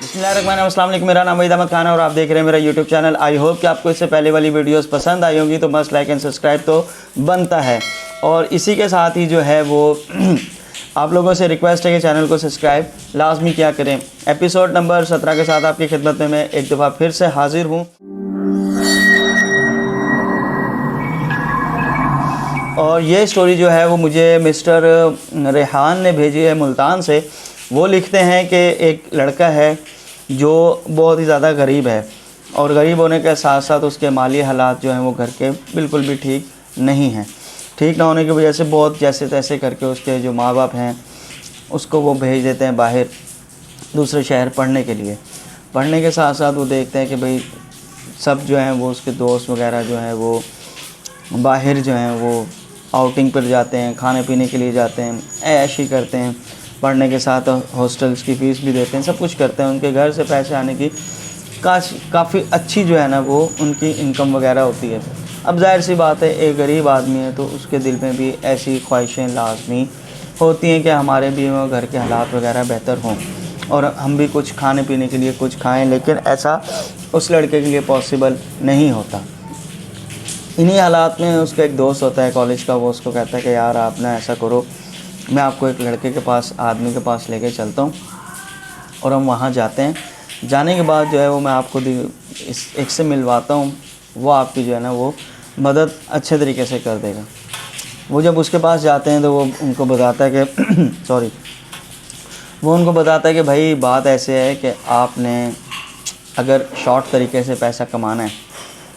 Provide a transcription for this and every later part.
बिस्मिल्लाहिर्रहमानिर्रहीम, अस्सलाम वालेकुम। मेरा नाम वहीद अहमद खान है और आप देख रहे हैं मेरा यूट्यूब चैनल। आई होप कि आपको इससे पहले वाली वीडियोस पसंद आई होंगी, तो मस्ट लाइक एंड सब्सक्राइब तो बनता है। और इसी के साथ ही जो है वो आप लोगों से रिक्वेस्ट है कि चैनल को सब्सक्राइब लाजमी क्या करें। एपिसोड नंबर 17 के साथ आपकी खिदमत में मैं एक दफ़ा फिर से हाजिर हूँ। और ये स्टोरी जो है वो मुझे मिस्टर रेहान ने भेजी है मुल्तान से। वो लिखते हैं कि एक लड़का है जो बहुत ही ज़्यादा गरीब है और गरीब होने के साथ साथ उसके माली हालात जो हैं वो घर के बिल्कुल भी ठीक नहीं हैं। ठीक ना होने की वजह से बहुत जैसे तैसे करके उसके जो माँ बाप हैं उसको वो भेज देते हैं बाहर दूसरे शहर पढ़ने के लिए। पढ़ने के साथ साथ वो देखते हैं कि भाई सब जो हैं वो उसके दोस्त वगैरह जो हैं वो बाहर जो हैं वो आउटिंग पर जाते हैं, खाने पीने के लिए जाते हैं, ऐशी करते हैं, पढ़ने के साथ हॉस्टल्स की फ़ीस भी देते हैं, सब कुछ करते हैं। उनके घर से पैसे आने की काफ़ी अच्छी जो है ना वो उनकी इनकम वगैरह होती है। अब जाहिर सी बात है एक गरीब आदमी है तो उसके दिल में भी ऐसी ख्वाहिशें लाजमी होती हैं कि हमारे भी घर के हालात वगैरह बेहतर हों और हम भी कुछ खाने पीने के लिए कुछ खाएँ, लेकिन ऐसा उस लड़के के लिए पॉसिबल नहीं होता। इन्हीं हालात में उसका एक दोस्त होता है कॉलेज का, वो उसको कहता है कि यार आप ना ऐसा करो, मैं आपको एक लड़के के पास आदमी के पास लेके चलता हूँ और हम वहाँ जाते हैं। जाने के बाद जो है वो मैं आपको एक से मिलवाता हूँ, वो आपकी जो है ना वो मदद अच्छे तरीके से कर देगा। वो जब उसके पास जाते हैं तो वो उनको बताता है कि वो उनको बताता है कि भाई बात ऐसे है कि आपने अगर शॉर्ट तरीके से पैसा कमाना है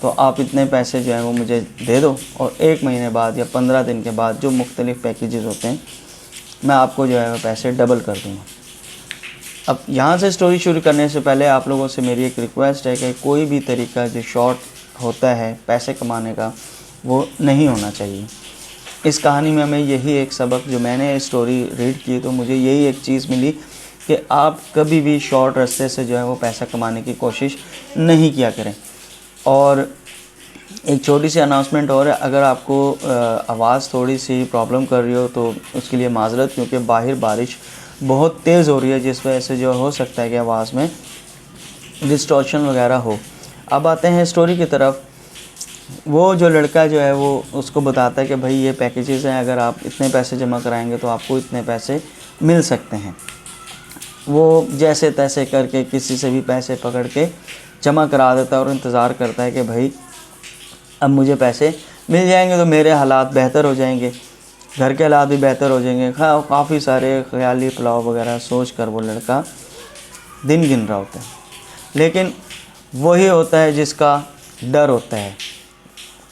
तो आप इतने पैसे जो हैं वो मुझे दे दो और 1 महीने बाद या 15 दिन के बाद जो मुख्तलिफ़ पैकेजेस होते हैं मैं आपको जो है वो पैसे डबल कर दूँगा। अब यहाँ से स्टोरी शुरू करने से पहले आप लोगों से मेरी एक रिक्वेस्ट है कि कोई भी तरीका जो शॉर्ट होता है पैसे कमाने का वो नहीं होना चाहिए। इस कहानी में हमें यही एक सबक, जो मैंने स्टोरी रीड की तो मुझे यही एक चीज़ मिली कि आप कभी भी शॉर्ट रास्ते से जो है वो पैसा कमाने की कोशिश नहीं किया करें। और एक छोटी सी अनाउंसमेंट और है, अगर आपको आवाज़ थोड़ी सी प्रॉब्लम कर रही हो तो उसके लिए माजरत, क्योंकि बाहर बारिश बहुत तेज़ हो रही है जिस वजह से जो हो सकता है कि आवाज़ में डिस्टॉर्शन वगैरह हो। अब आते हैं स्टोरी की तरफ। वो जो लड़का जो है वो उसको बताता है कि भाई ये पैकेजेस हैं, अगर आप इतने पैसे जमा कराएंगे तो आपको इतने पैसे मिल सकते हैं। वो जैसे तैसे करके किसी से भी पैसे पकड़ के जमा करा देता है और इंतज़ार करता है कि भाई अब मुझे पैसे मिल जाएंगे तो मेरे हालात बेहतर हो जाएंगे, घर के हालात भी बेहतर हो जाएंगे। काफ़ी सारे ख्याली पुलाव वगैरह सोच कर वो लड़का दिन गिन रहा होता है, लेकिन वही होता है जिसका डर होता है।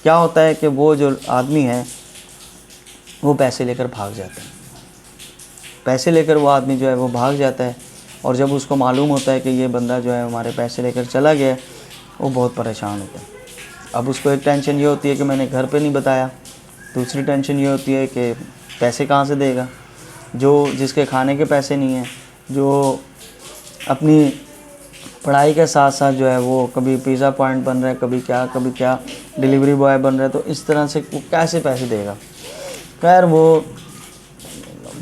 क्या होता है कि वो जो आदमी है वो पैसे लेकर भाग जाता है। पैसे लेकर वो आदमी जो है वो भाग जाता है और जब उसको मालूम होता है कि ये बंदा जो है हमारे पैसे लेकर चला गया, वो बहुत परेशान होता है। अब उसको एक टेंशन ये होती है कि मैंने घर पे नहीं बताया, दूसरी टेंशन ये होती है कि पैसे कहाँ से देगा, जिसके खाने के पैसे नहीं हैं, जो अपनी पढ़ाई के साथ साथ जो है वो कभी पिज़्ज़ा पॉइंट बन रहा है, कभी क्या डिलीवरी बॉय बन रहा है, तो इस तरह से वो कैसे पैसे देगा। खैर वो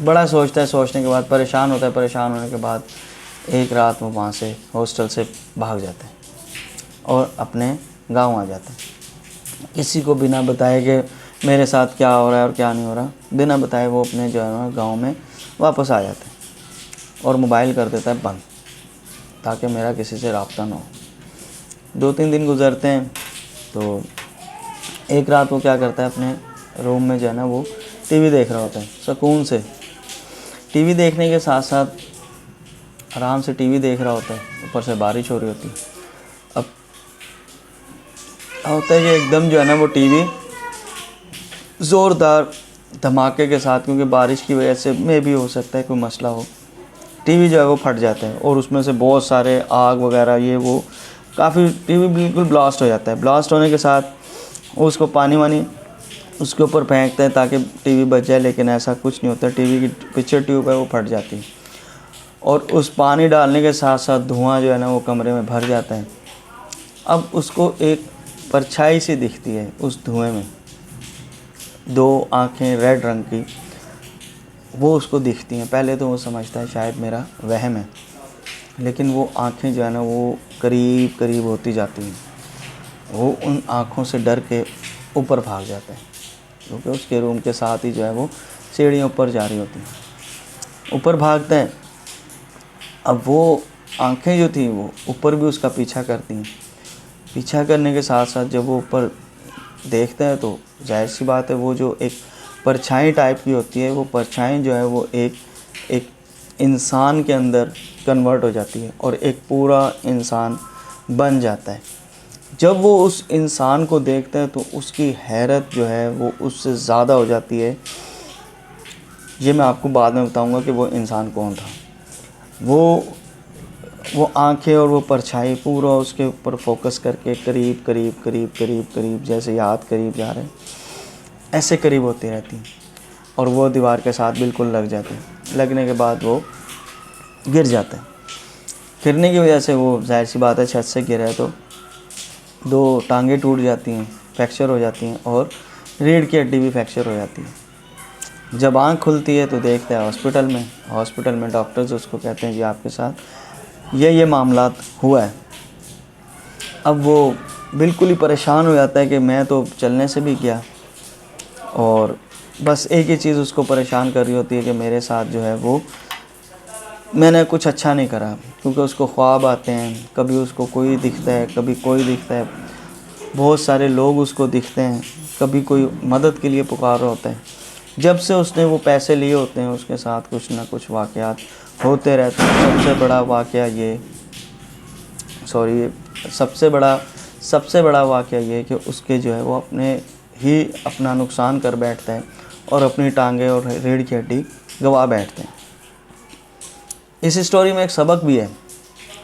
बड़ा सोचता है, सोचने के बाद परेशान होता है। परेशान होने के बाद एक रात वो वहाँ से हॉस्टल से भाग जाता है और अपने गांव आ जाता है। किसी को बिना बताए कि मेरे साथ क्या हो रहा है और क्या नहीं हो रहा, बिना बताए वो अपने जो है ना गाँव में वापस आ जाता है और मोबाइल कर देता है बंद, ताकि मेरा किसी से रब्ता ना हो। 2-3 दिन गुजरते हैं तो एक रात वो क्या करता है, अपने रूम में जो है ना वो टीवी देख रहा होता है सुकून से। टीवी देखने के साथ साथ आराम से टीवी देख रहा होता है, ऊपर से बारिश हो रही होती है। अब होता है कि एकदम जो है ना वो टीवी ज़ोरदार धमाके के साथ, क्योंकि बारिश की वजह से में भी हो सकता है कोई मसला हो, टीवी जो है वो फट जाता है और उसमें से बहुत सारे आग वगैरह ये वो काफ़ी, टीवी बिल्कुल ब्लास्ट हो जाता है। ब्लास्ट होने के साथ उसको पानी वानी उसके ऊपर फेंकते हैं ताकि टीवी बच जाए, लेकिन ऐसा कुछ नहीं होता। टीवी की पिक्चर ट्यूब है वो फट जाती है और उस पानी डालने के साथ साथ धुआं जो है ना वो कमरे में भर जाता है। अब उसको एक परछाई सी दिखती है उस धुएं में, 2 आँखें रेड रंग की वो उसको दिखती हैं। पहले तो वो समझता है शायद मेरा वहम है, लेकिन वो आँखें जो है ना वो करीब करीब होती जाती हैं। वो उन आँखों से डर के ऊपर भाग जाता है, क्योंकि उसके रूम के साथ ही जो है वो सीढ़ियाँ ऊपर जा रही होती हैं। ऊपर भागता है। अब वो आँखें जो थी वो ऊपर भी उसका पीछा करती हैं। पीछा करने के साथ साथ जब वो ऊपर देखते हैं तो जाहिर सी बात है वो जो एक परछाई टाइप की होती है, वो परछाई जो है वो एक इंसान के अंदर कन्वर्ट हो जाती है और एक पूरा इंसान बन जाता है। जब वो उस इंसान को देखते हैं तो उसकी हैरत जो है वो उससे ज़्यादा हो जाती है। ये मैं आपको बाद में बताऊंगा कि वो इंसान कौन था। वो आंखें और वो परछाई पूरा उसके ऊपर फोकस करके करीब करीब करीब करीब करीब जैसे याद करीब जा रहे हैं ऐसे करीब होती रहती हैं और वो दीवार के साथ बिल्कुल लग जाती है। लगने के बाद वो गिर जाता है। गिरने की वजह से वो जाहिर सी बात है छत से गिरा है तो 2 टांगें टूट जाती हैं, फ्रैक्चर हो जाती हैं और रीढ़ की हड्डी भी फ्रैक्चर हो जाती है। जब आँख खुलती है तो देखता है हॉस्पिटल में डॉक्टर्स उसको कहते हैं कि आपके साथ ये मामलात हुआ है। अब वो बिल्कुल ही परेशान हो जाता है कि मैं तो चलने से भी गया और बस एक ही चीज़ उसको परेशान कर रही होती है कि मेरे साथ जो है वो मैंने कुछ अच्छा नहीं करा। क्योंकि उसको ख्वाब आते हैं, कभी उसको कोई दिखता है, कभी कोई दिखता है, बहुत सारे लोग उसको दिखते हैं, कभी कोई मदद के लिए पुकार रहा होता है। जब से उसने वो पैसे लिए होते हैं उसके साथ कुछ ना कुछ वाक़यात होते रहते हैं। सबसे बड़ा वाक़या ये कि उसके जो है वो अपना नुकसान कर बैठता है और अपनी टांगें और रीढ़ की हड्डी गंवा बैठते हैं। इस स्टोरी में एक सबक भी है।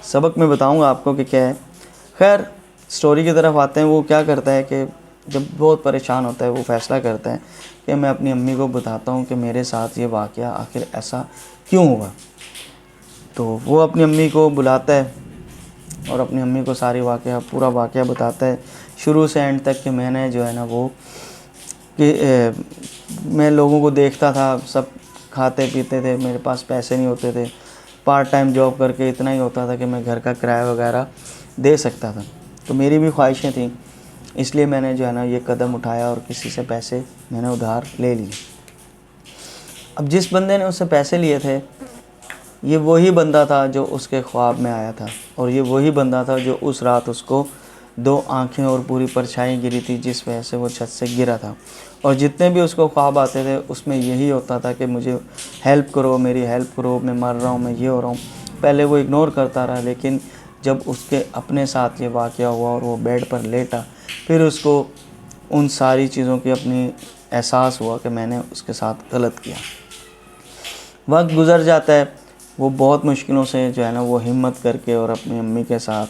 सबक मैं बताऊंगा आपको कि क्या है। खैर स्टोरी की तरफ आते हैं। वो क्या करता है कि जब बहुत परेशान होता है वो फ़ैसला करता है कि मैं अपनी अम्मी को बताता हूँ कि मेरे साथ ये वाक़या आखिर ऐसा क्यों हुआ। तो वो अपनी अम्मी को बुलाता है और अपनी अम्मी को पूरा वाक़या बताता है शुरू से एंड तक कि मैंने जो है ना वो कि मैं लोगों को देखता था, सब खाते पीते थे, मेरे पास पैसे नहीं होते थे, पार्ट टाइम जॉब करके इतना ही होता था कि मैं घर का किराया वगैरह दे सकता था। तो मेरी भी ख्वाहिशें थी, इसलिए मैंने जो है ना ये कदम उठाया और किसी से पैसे मैंने उधार ले लिए। अब जिस बंदे ने उससे पैसे लिए थे ये वही बंदा था जो उसके ख्वाब में आया था और ये वही बंदा था जो उस रात उसको 2 आँखें और पूरी परछाई गिरी थी जिस वजह से वो छत से गिरा था। और जितने भी उसको ख्वाब आते थे उसमें यही होता था कि मुझे हेल्प करो, मेरी हेल्प करो, मैं मर रहा हूँ, मैं ये हो रहा हूँ। पहले वो इग्नोर करता रहा, लेकिन जब उसके अपने साथ ये वाक़या हुआ और वो बेड पर लेटा फिर उसको उन सारी चीज़ों की अपनी एहसास हुआ कि मैंने उसके साथ गलत किया। वक्त गुज़र जाता है। वो बहुत मुश्किलों से जो है ना वो हिम्मत करके और अपनी अम्मी के साथ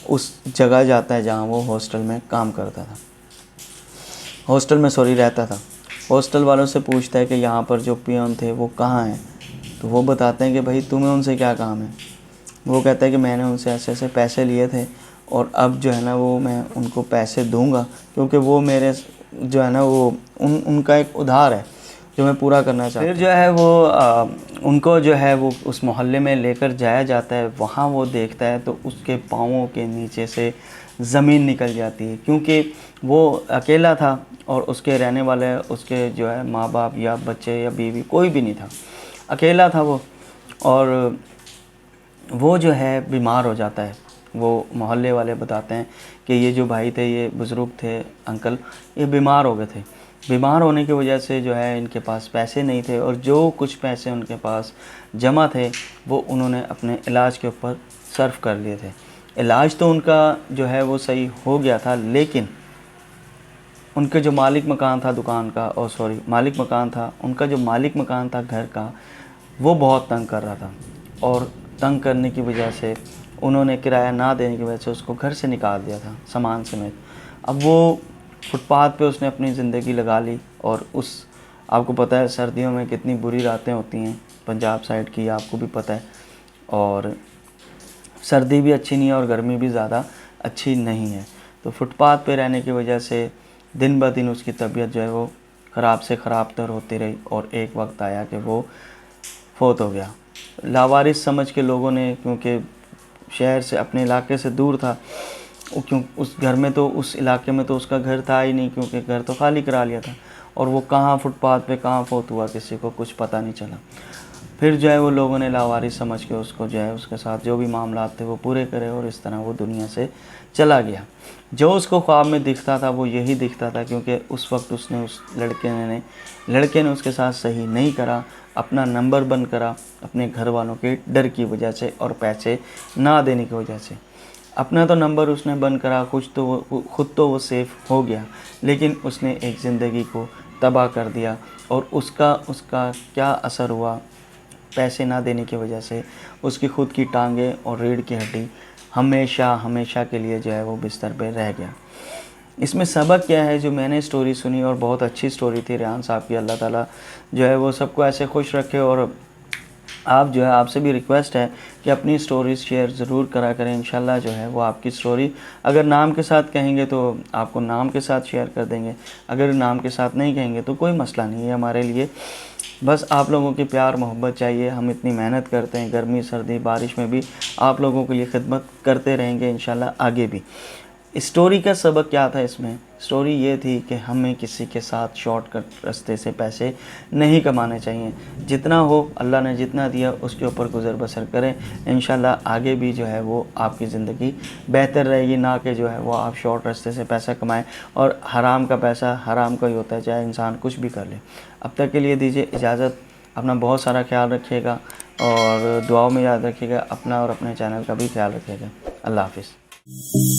उस जगह जाता है जहाँ वो हॉस्टल में काम करता था, रहता था। हॉस्टल वालों से पूछता है कि यहाँ पर जो पियोन थे वो कहाँ हैं। तो वो बताते हैं कि भाई तुम्हें उनसे क्या काम है। वो कहता है कि मैंने उनसे ऐसे ऐसे पैसे लिए थे और अब जो है ना वो मैं उनको पैसे दूंगा क्योंकि वो मेरे जो है ना वो उनका एक उधार है जो मैं पूरा करना चाहता हूँ। फिर जो है वो उनको जो है वो उस मोहल्ले में लेकर जाया जाता है। वहाँ वो देखता है तो उसके पाँवों के नीचे से ज़मीन निकल जाती है, क्योंकि वो अकेला था और उसके रहने वाले उसके जो है माँ बाप या बच्चे या बीवी कोई भी नहीं था, अकेला था वो। और वो जो है बीमार हो जाता है। वो मोहल्ले वाले बताते हैं कि ये जो भाई थे, ये बुज़ुर्ग थे अंकल, ये बीमार हो गए थे। बीमार होने की वजह से जो है इनके पास पैसे नहीं थे और जो कुछ पैसे उनके पास जमा थे वो उन्होंने अपने इलाज के ऊपर सर्फ कर लिए थे। इलाज तो उनका जो है वो सही हो गया था, लेकिन उनके जो मालिक मकान था उनका जो मालिक मकान था घर का, वो बहुत तंग कर रहा था और तंग करने की वजह से उन्होंने किराया ना देने की वजह से उसको घर से निकाल दिया था सामान समेत। अब वो फुटपाथ पे उसने अपनी ज़िंदगी लगा ली और आपको पता है सर्दियों में कितनी बुरी रातें होती हैं पंजाब साइड की, आपको भी पता है। और सर्दी भी अच्छी नहीं है और गर्मी भी ज़्यादा अच्छी नहीं है। तो फुटपाथ पे रहने की वजह से दिन ब दिन उसकी तबीयत जो है वो ख़राब से ख़राब तर होती रही और एक वक्त आया कि वो फोत हो गया। लावारिस समझ के लोगों ने, क्योंकि शहर से, अपने इलाके से दूर था, क्यों उस घर में तो, उस इलाके में तो उसका घर था ही नहीं, क्योंकि घर तो खाली करा लिया था। और वो कहाँ फुटपाथ पे कहाँ फोत हुआ किसी को कुछ पता नहीं चला। फिर जो है वो लोगों ने लावारिस समझ के उसको जो है उसके साथ जो भी मामला थे वो पूरे करे, और इस तरह वो दुनिया से चला गया। जो उसको ख्वाब में दिखता था वो यही दिखता था, क्योंकि उस वक्त उसने, उस लड़के ने उसके साथ सही नहीं करा, अपना नंबर बंद करा अपने घर वालों के डर की वजह से और पैसे ना देने की वजह से। अपना तो नंबर उसने बंद करा, खुद तो वो सेफ़ हो गया, लेकिन उसने एक ज़िंदगी को तबाह कर दिया। और उसका क्या असर हुआ, पैसे ना देने की वजह से उसकी खुद की टांगें और रीढ़ की हड्डी हमेशा के लिए जो है वो बिस्तर पे रह गया। इसमें सबक क्या है, जो मैंने स्टोरी सुनी, और बहुत अच्छी स्टोरी थी रेहान साहब की, अल्लाह ताला जो है वो सबको ऐसे खुश रखे। और आप जो है, आपसे भी रिक्वेस्ट है कि अपनी स्टोरीज़ शेयर ज़रूर करा करें। इंशाल्लाह जो है वो आपकी स्टोरी अगर नाम के साथ कहेंगे तो आपको नाम के साथ शेयर कर देंगे, अगर नाम के साथ नहीं कहेंगे तो कोई मसला नहीं है हमारे लिए। बस आप लोगों की प्यार मोहब्बत चाहिए। हम इतनी मेहनत करते हैं, गर्मी सर्दी बारिश में भी आप लोगों के लिए खिदमत करते रहेंगे इंशाल्लाह आगे भी। स्टोरी का सबक क्या था इसमें? स्टोरी ये थी कि हमें किसी के साथ शॉर्टकट रास्ते से पैसे नहीं कमाने चाहिए। जितना हो, अल्लाह ने जितना दिया उसके ऊपर गुज़र बसर करें। इंशाल्लाह आगे भी जो है वो आपकी ज़िंदगी बेहतर रहेगी, ना कि जो है वो आप शॉर्ट रास्ते से पैसा कमाएं। और हराम का पैसा हराम का ही होता है, चाहे इंसान कुछ भी कर ले। अब तक के लिए दीजिए इजाज़त। अपना बहुत सारा ख्याल रखिएगा और दुआओं में याद रखिएगा अपना और अपने चैनल का भी ख्याल रखिएगा। अल्लाह हाफ़िज़।